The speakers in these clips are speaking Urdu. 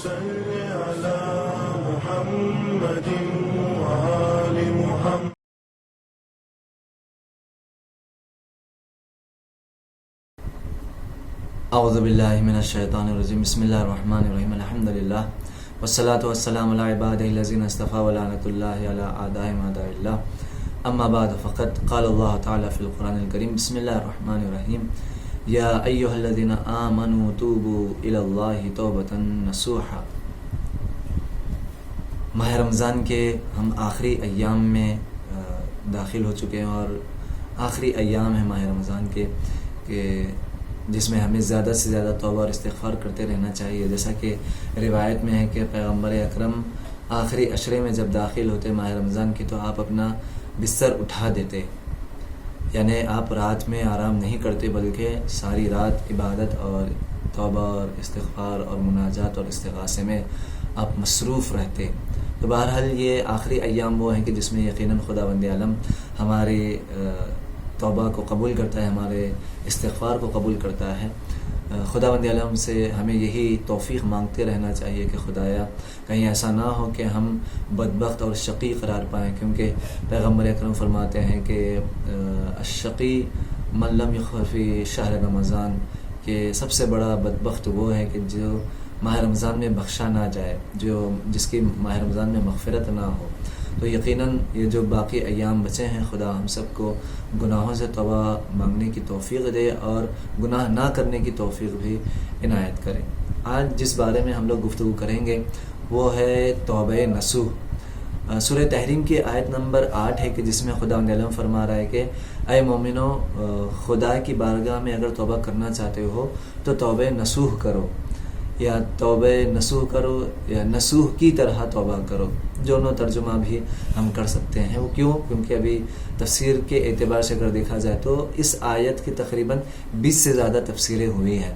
صل على محمد وآل محمد. اعوذ باللہ من الشیطان الرجیم. بسم اللہ الرحمن الرحیم. الحمد للہ والصلاة والسلام علی عبادہ الذین اصطفى ولعنۃ اللہ علی اعدائهم اعداء اللہ. اما بعد فقد قال اللہ تعالی فی القرآن الکریم. بسم اللہ الرحمن الرحیم. یا ایھا الذین آمنوا توبوا الی اللہ توبۃ نصوحا. ماہ رمضان کے ہم آخری ایام میں داخل ہو چکے ہیں، اور آخری ایام ہیں ماہ رمضان کے کہ جس میں ہمیں زیادہ سے زیادہ توبہ اور استغفار کرتے رہنا چاہیے. جیسا کہ روایت میں ہے کہ پیغمبر اکرم آخری عشرے میں جب داخل ہوتے ماہ رمضان کی تو آپ اپنا بستر اٹھا دیتے، یعنی آپ رات میں آرام نہیں کرتے بلکہ ساری رات عبادت اور توبہ اور استغفار اور مناجات اور استغاثے میں آپ مصروف رہتے. تو بہرحال یہ آخری ایام وہ ہیں کہ جس میں یقیناً خداوند عالم ہماری توبہ کو قبول کرتا ہے، ہمارے استغفار کو قبول کرتا ہے. خداوند عالم سے ہمیں یہی توفیق مانگتے رہنا چاہیے کہ خدایا کہیں ایسا نہ ہو کہ ہم بدبخت اور شقی قرار پائیں، کیونکہ پیغمبر اکرم فرماتے ہیں کہ الشقی من لم یغفر فی شہر رمضان، کہ سب سے بڑا بدبخت وہ ہے کہ جو ماہ رمضان میں بخشا نہ جائے، جس کی ماہ رمضان میں مغفرت نہ ہو. تو یقیناً یہ جو باقی ایام بچے ہیں خدا ہم سب کو گناہوں سے توبہ مانگنے کی توفیق دے اور گناہ نہ کرنے کی توفیق بھی عنایت کرے. آج جس بارے میں ہم لوگ گفتگو کریں گے وہ ہے توبہ نصوح. سورہ تحریم کی آیت نمبر 8 ہے کہ جس میں خداوند عالم فرما رہا ہے کہ اے مومنو، خدا کی بارگاہ میں اگر توبہ کرنا چاہتے ہو تو توبہ نصوح کرو، یا توبہ نصوح کرو، یا نصوح کی طرح توبہ کرو. دونوں ترجمہ بھی ہم کر سکتے ہیں. وہ کیوں؟ کیونکہ ابھی تفسیر کے اعتبار سے اگر دیکھا جائے تو اس آیت کی تقریباً 20 سے زیادہ تفسیریں ہوئی ہیں.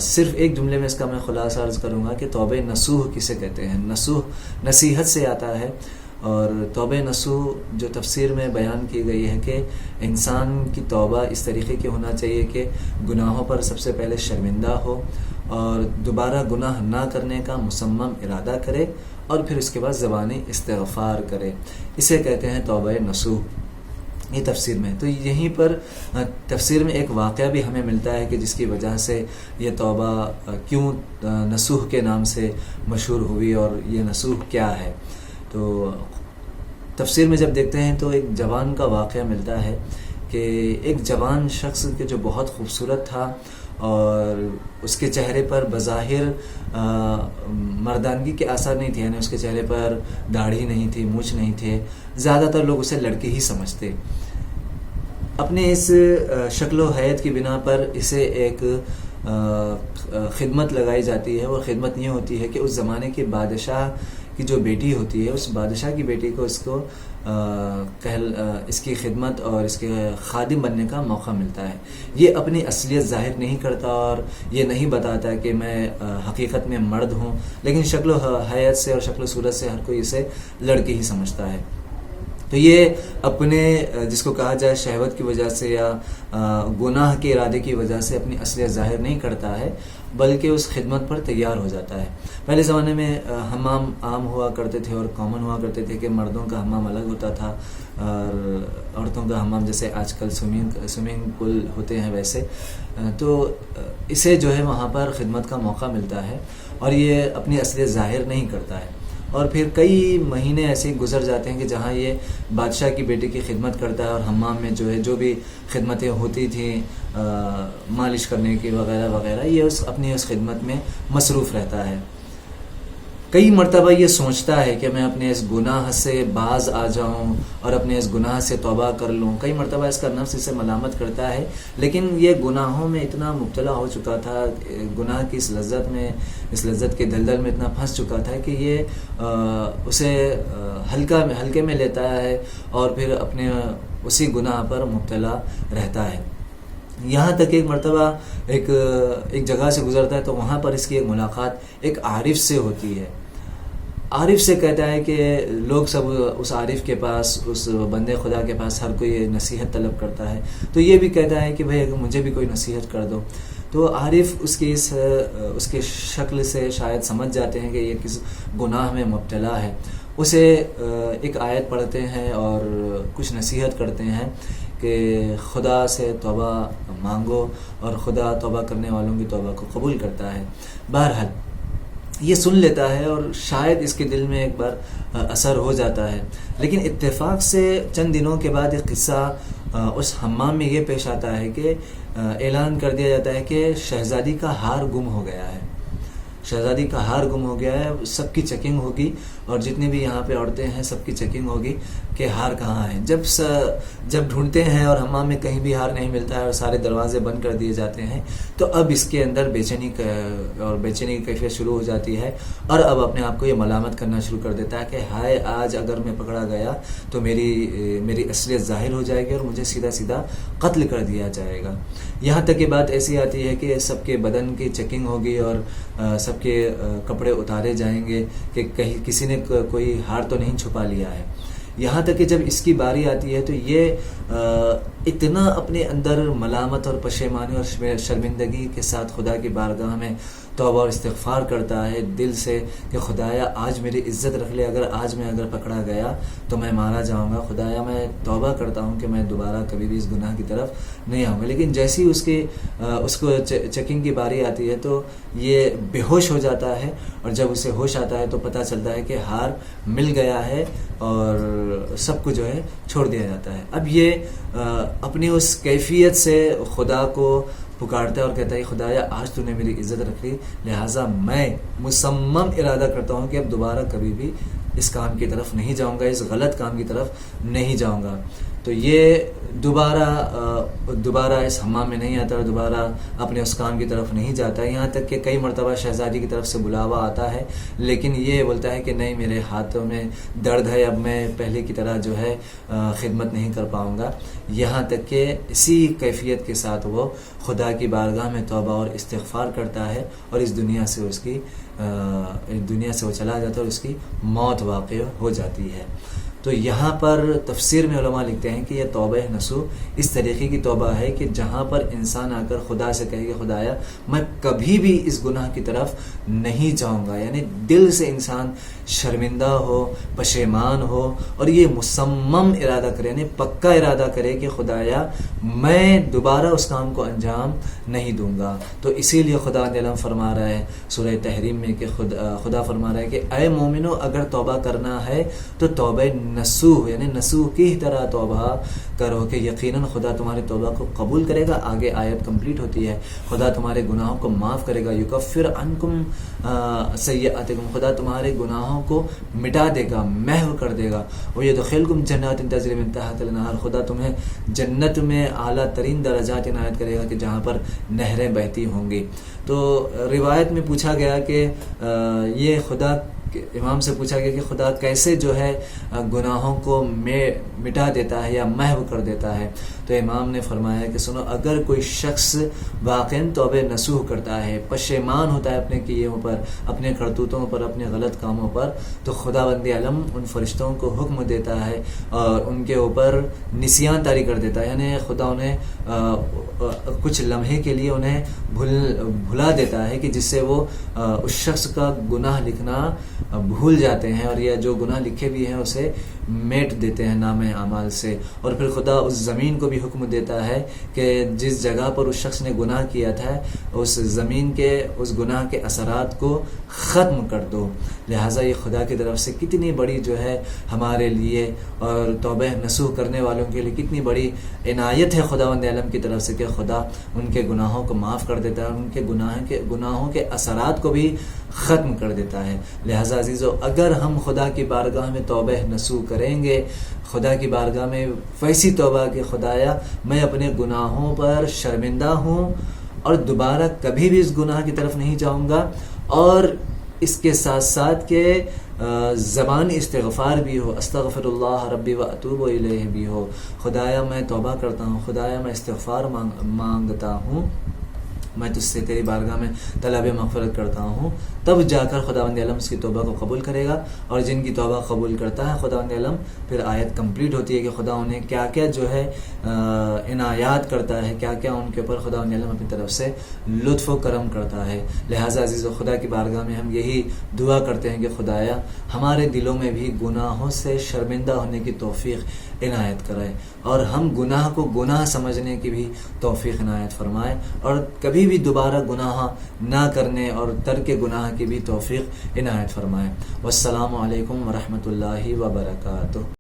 صرف ایک جملے میں اس کا میں خلاصہ عرض کروں گا کہ توبہ نصوح کسے کہتے ہیں. نصوح نصیحت سے آتا ہے، اور توبہ نصوح جو تفسیر میں بیان کی گئی ہے کہ انسان کی توبہ اس طریقے کی ہونا چاہیے کہ گناہوں پر سب سے پہلے شرمندہ ہو اور دوبارہ گناہ نہ کرنے کا مصمم ارادہ کرے، اور پھر اس کے بعد زبانی استغفار کرے. اسے کہتے ہیں توبہ نصوح. یہ تفسیر میں تو یہیں پر تفسیر میں ایک واقعہ بھی ہمیں ملتا ہے کہ جس کی وجہ سے یہ توبہ کیوں نصوح کے نام سے مشہور ہوئی اور یہ نصوح کیا ہے. تو تفسیر میں جب دیکھتے ہیں تو ایک جوان کا واقعہ ملتا ہے کہ ایک جوان شخص کے جو بہت خوبصورت تھا اور اس کے چہرے پر بظاہر مردانگی کے آثار نہیں تھے، یعنی اس کے چہرے پر داڑھی نہیں تھی، مونچھ نہیں تھے. زیادہ تر لوگ اسے لڑکے ہی سمجھتے. اپنے اس شکل و حیت کی بنا پر اسے ایک خدمت لگائی جاتی ہے، اور خدمت یہ ہوتی ہے کہ اس زمانے کے بادشاہ کی جو بیٹی ہوتی ہے اس بادشاہ کی بیٹی کو اس کی خدمت اور اس کے خادم بننے کا موقع ملتا ہے. یہ اپنی اصلیت ظاہر نہیں کرتا اور یہ نہیں بتاتا کہ میں حقیقت میں مرد ہوں، لیکن شکل و حیت سے اور شکل و صورت سے ہر کوئی اسے لڑکی ہی سمجھتا ہے. تو یہ اپنے جس کو کہا جائے شہوت کی وجہ سے یا گناہ کے ارادے کی وجہ سے اپنی اصلیت ظاہر نہیں کرتا ہے، بلکہ اس خدمت پر تیار ہو جاتا ہے. پہلے زمانے میں حمام عام ہوا کرتے تھے اور کامن ہوا کرتے تھے کہ مردوں کا حمام الگ ہوتا تھا اور عورتوں کا حمام جیسے آج کل سوئمنگ پول ہوتے ہیں ویسے. تو اسے جو ہے وہاں پر خدمت کا موقع ملتا ہے اور یہ اپنی اصلیت ظاہر نہیں کرتا ہے. اور پھر کئی مہینے ایسے گزر جاتے ہیں کہ جہاں یہ بادشاہ کی بیٹی کی خدمت کرتا ہے اور حمام میں جو ہے جو بھی خدمتیں ہوتی تھیں مالش کرنے کی وغیرہ وغیرہ، یہ اپنی اس خدمت میں مصروف رہتا ہے. کئی مرتبہ یہ سوچتا ہے کہ میں اپنے اس گناہ سے باز آ جاؤں اور اپنے اس گناہ سے توبہ کر لوں. کئی مرتبہ اس کا نفس اسے ملامت کرتا ہے، لیکن یہ گناہوں میں اتنا مبتلا ہو چکا تھا، گناہ کی اس لذت کے دلدل میں اتنا پھنس چکا تھا کہ یہ اسے ہلکے میں لیتا ہے اور پھر اپنے اسی گناہ پر مبتلا رہتا ہے. یہاں تک ایک مرتبہ ایک جگہ سے گزرتا ہے تو وہاں پر اس کی ایک ملاقات ایک عارف سے ہوتی ہے. عارف سے کہتا ہے کہ لوگ سب اس عارف کے پاس، اس بندے خدا کے پاس ہر کوئی نصیحت طلب کرتا ہے، تو یہ بھی کہتا ہے کہ بھئی مجھے بھی کوئی نصیحت کر دو. تو عارف اس کے شکل سے شاید سمجھ جاتے ہیں کہ یہ کس گناہ میں مبتلا ہے. اسے ایک آیت پڑھتے ہیں اور کچھ نصیحت کرتے ہیں کہ خدا سے توبہ مانگو اور خدا توبہ کرنے والوں کی توبہ کو قبول کرتا ہے. بہرحال یہ سن لیتا ہے اور شاید اس کے دل میں ایک بار اثر ہو جاتا ہے. لیکن اتفاق سے چند دنوں کے بعد ایک قصہ اس حمام میں یہ پیش آتا ہے کہ اعلان کر دیا جاتا ہے کہ شہزادی کا ہار گم ہو گیا ہے. شہزادی کا ہار گم ہو گیا ہے. سب کی چیکنگ ہوگی اور جتنی بھی یہاں پہ عورتیں ہیں سب کی چیکنگ ہوگی کہ ہار کہاں ہے. جب ڈھونڈتے ہیں اور حمام میں کہیں بھی ہار نہیں ملتا ہے اور سارے دروازے بند کر دیے جاتے ہیں تو اب اس کے اندر بے چینی کی کیفیت شروع ہو جاتی ہے اور اب اپنے آپ کو یہ ملامت کرنا شروع کر دیتا ہے کہ ہائے آج اگر میں پکڑا گیا تو میری اصلیت ظاہر ہو جائے گی اور مجھے سیدھا سیدھا قتل کر دیا جائے گا. یہاں تک کہ بات ایسی آتی ہے کہ سب کے بدن کی چیکنگ ہوگی اور سب کے کپڑے اتارے جائیں گے کہ کہیں کسی نے کوئی ہار تو نہیں چھپا لیا ہے. یہاں تک کہ جب اس کی باری آتی ہے تو یہ اتنا اپنے اندر ملامت اور پشیمانی اور شرمندگی کے ساتھ خدا کی بارگاہ میں توبہ اور استغفار کرتا ہے دل سے کہ خدایا آج میری عزت رکھ لے, اگر پکڑا گیا تو میں مارا جاؤں گا. خدایا میں توبہ کرتا ہوں کہ میں دوبارہ کبھی بھی اس گناہ کی طرف نہیں آؤں گا. لیکن جیسی اس کو چیکنگ کی باری آتی ہے تو یہ بے ہوش ہو جاتا ہے اور جب اسے ہوش آتا ہے تو پتہ چلتا ہے کہ ہار مل گیا ہے اور سب کو جو ہے چھوڑ دیا جاتا ہے. اب یہ اپنی اس کیفیت سے خدا کو پکارتا ہے اور کہتا ہے خدایا آج تو نے میری عزت رکھ لی, لہٰذا میں مصمم ارادہ کرتا ہوں کہ اب دوبارہ کبھی بھی اس کام کی طرف نہیں جاؤں گا, اس غلط کام کی طرف نہیں جاؤں گا. تو یہ دوبارہ اس حمام میں نہیں آتا اور دوبارہ اپنے اس کام کی طرف نہیں جاتا. یہاں تک کہ کئی مرتبہ شہزادی کی طرف سے بلاوا آتا ہے لیکن یہ بولتا ہے کہ نہیں, میرے ہاتھوں میں درد ہے, اب میں پہلے کی طرح جو ہے خدمت نہیں کر پاؤں گا. یہاں تک کہ اسی کیفیت کے ساتھ وہ خدا کی بارگاہ میں توبہ اور استغفار کرتا ہے اور اس دنیا سے وہ چلا جاتا ہے اور اس کی موت واقع ہو جاتی ہے. تو یہاں پر تفسیر میں علماء لکھتے ہیں کہ یہ توبہ نصوح اس طریقے کی توبہ ہے کہ جہاں پر انسان آ کر خدا سے کہے کہ خدایا میں کبھی بھی اس گناہ کی طرف نہیں جاؤں گا. یعنی دل سے انسان شرمندہ ہو, پشیمان ہو اور یہ مصمم ارادہ کرے, یعنی پکا ارادہ کرے کہ خدایا میں دوبارہ اس کام کو انجام نہیں دوں گا. تو اسی لیے خدا علم فرما رہا ہے سورہ تحریم میں کہ خدا فرما رہا ہے کہ اے مومنو اگر توبہ کرنا ہے تو توبہ نصوح یعنی نصوح کی طرح توبہ کرو کہ یقیناً خدا تمہاری توبہ کو قبول کرے گا. آگے آیت کمپلیٹ ہوتی ہے, خدا تمہارے گناہوں کو معاف کرے گا. یکفر عنکم سیئاتکم, خدا تمہارے گناہوں کو مٹا دے گا, محو کر دے گا. ویدخلکم جنات تجری من تحتها الانہار, خدا تمہیں جنت میں اعلیٰ ترین درجات عنایت کرے گا کہ جہاں پر نہریں بہتی ہوں گی. تو روایت میں پوچھا گیا کہ یہ خدا امام سے پوچھا گیا کہ خدا کیسے جو ہے گناہوں کو مٹا دیتا ہے یا محو کر دیتا ہے. تو امام نے فرمایا کہ سنو, اگر کوئی شخص واقعاً توبہ نصوح کرتا ہے, پشیمان ہوتا ہے اپنے کیوں پر, اپنے کرتوتوں پر, اپنے غلط کاموں پر, تو خدا بند علم ان فرشتوں کو حکم دیتا ہے اور ان کے اوپر نسیان طاری کر دیتا ہے. یعنی خدا انہیں کچھ لمحے کے لیے انہیں بھلا دیتا ہے کہ جس سے وہ اس شخص کا گناہ لکھنا بھول جاتے ہیں اور یہ جو گناہ لکھے بھی ہیں اسے میٹ دیتے ہیں نام اعمال سے. اور پھر خدا اس زمین کو بھی حکم دیتا ہے کہ جس جگہ پر اس شخص نے گناہ کیا تھا اس زمین کے اس گناہ کے اثرات کو ختم کر دو. لہٰذا یہ خدا کی طرف سے کتنی بڑی جو ہے ہمارے لیے اور توبہ نصوح کرنے والوں کے لیے کتنی بڑی عنایت ہے خداوند عالم کی طرف سے کہ خدا ان کے گناہوں کو معاف کر دیتا ہے اور ان کے گناہوں کے اثرات کو بھی ختم کر دیتا ہے. لہٰذا عزیزو, اگر ہم خدا کی بارگاہ میں توبہ نصوح کریں گے, خدا کی بارگاہ میں ویسی توبہ کہ خدایا میں اپنے گناہوں پر شرمندہ ہوں اور دوبارہ کبھی بھی اس گناہ کی طرف نہیں جاؤں گا, اور اس کے ساتھ ساتھ کہ زبانی استغفار بھی ہو, استغفر اللہ ربی و اتوب الیہ بھی ہو, خدایا میں توبہ کرتا ہوں, خدایا میں استغفار مانگتا ہوں, میں تجھ سے تیری بارگاہ میں طلب مغفرت کرتا ہوں، تب جا کر خداوند عالم اس کی توبہ کو قبول کرے گا. اور جن کی توبہ قبول کرتا ہے خداوند عالم، پھر آیت کمپلیٹ ہوتی ہے کہ خدا انہیں کیا کیا جو ہے عنایات کرتا ہے، کیا کیا ان کے اوپر خداوند عالم اپنی طرف سے لطف و کرم کرتا ہے. لہٰذا عزیز و خدا کی بارگاہ میں ہم یہی دعا کرتے ہیں کہ خدایا ہمارے دلوں میں بھی گناہوں سے شرمندہ ہونے کی توفیق عنایت کرائے، اور ہم گناہ کو گناہ سمجھنے کی بھی توفیق عنایت فرمائے، اور کبھی بھی دوبارہ گناہ نہ کرنے اور ترک گناہ کی بھی توفیق عنایت فرمائے. والسلام علیکم ورحمۃ اللہ وبرکاتہ.